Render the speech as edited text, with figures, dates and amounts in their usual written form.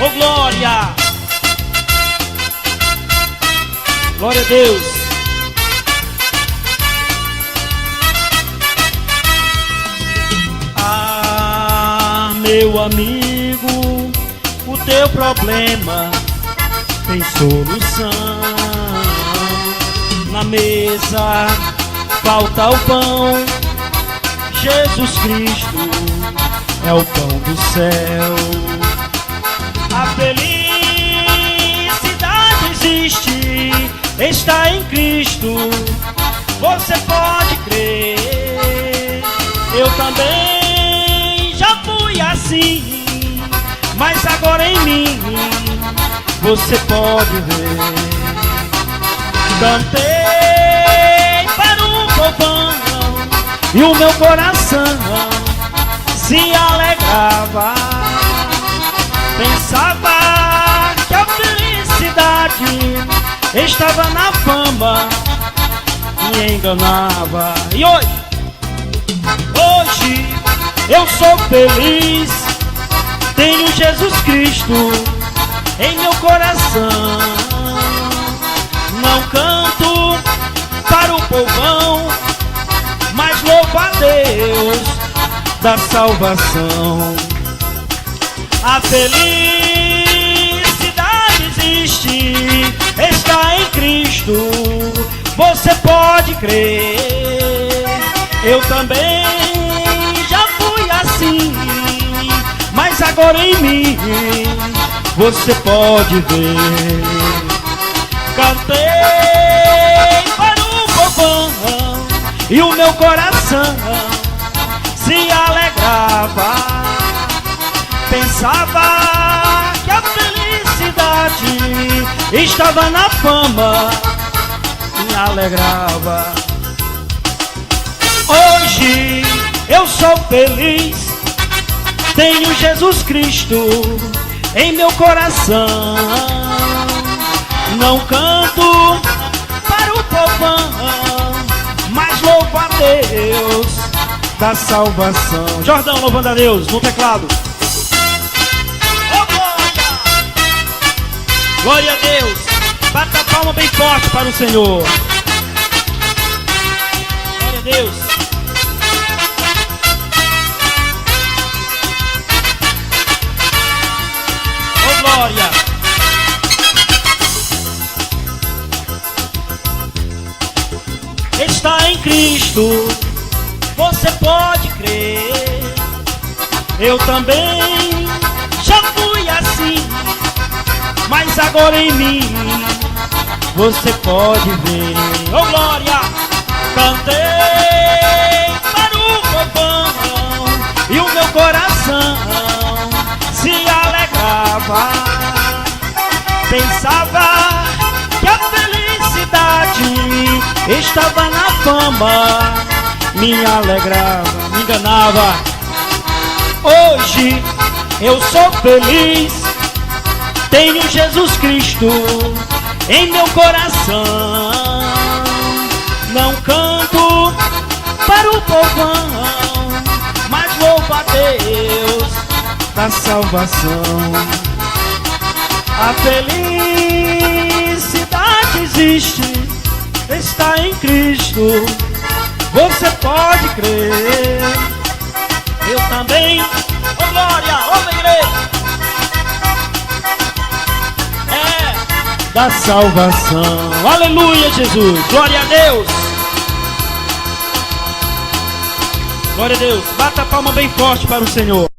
Ô glória! Glória a Deus! Ah, meu amigo, o teu problema tem solução. Na mesa falta o pão, Jesus Cristo é o pão do céu. A felicidade existe, está em Cristo, você pode crer. Eu também já fui assim, mas agora em mim você pode ver. Cantei para o povão e o meu coração se alegrava. Pensava que a felicidade estava na fama, me enganava. E hoje eu sou feliz, tenho Jesus Cristo em meu coração. Não canto para o povão, mas louvo a Deus da salvação. A felicidade existe, está em Cristo, você pode crer. Eu também já fui assim, mas agora em mim você pode ver. Cantei para o povão e o meu coração se alegrava. Pensava que a felicidade estava na fama, me alegrava. Hoje eu sou feliz, tenho Jesus Cristo em meu coração. Não canto para o povão, mas louvo a Deus da salvação. Jordão louvando a Deus no teclado. Oh, glória! Glória a Deus. Bata a palma bem forte para o Senhor. Glória a Deus. Oh, glória! Está em Cristo, você pode crer. Eu também já fui assim, mas agora em mim você pode ver. Oh glória! Cantei para o povão e o meu coração se alegrava. Pensava que a felicidade estava na fama, me alegrava, me enganava. Hoje eu sou feliz, tenho Jesus Cristo em meu coração. Não canto para o povão, mas louvo a Deus da salvação. A felicidade existe, está em Cristo, você pode crer. Eu também, oh glória, oh igreja, é da salvação. Aleluia, Jesus, glória a Deus. Glória a Deus, bata a palma bem forte para o Senhor.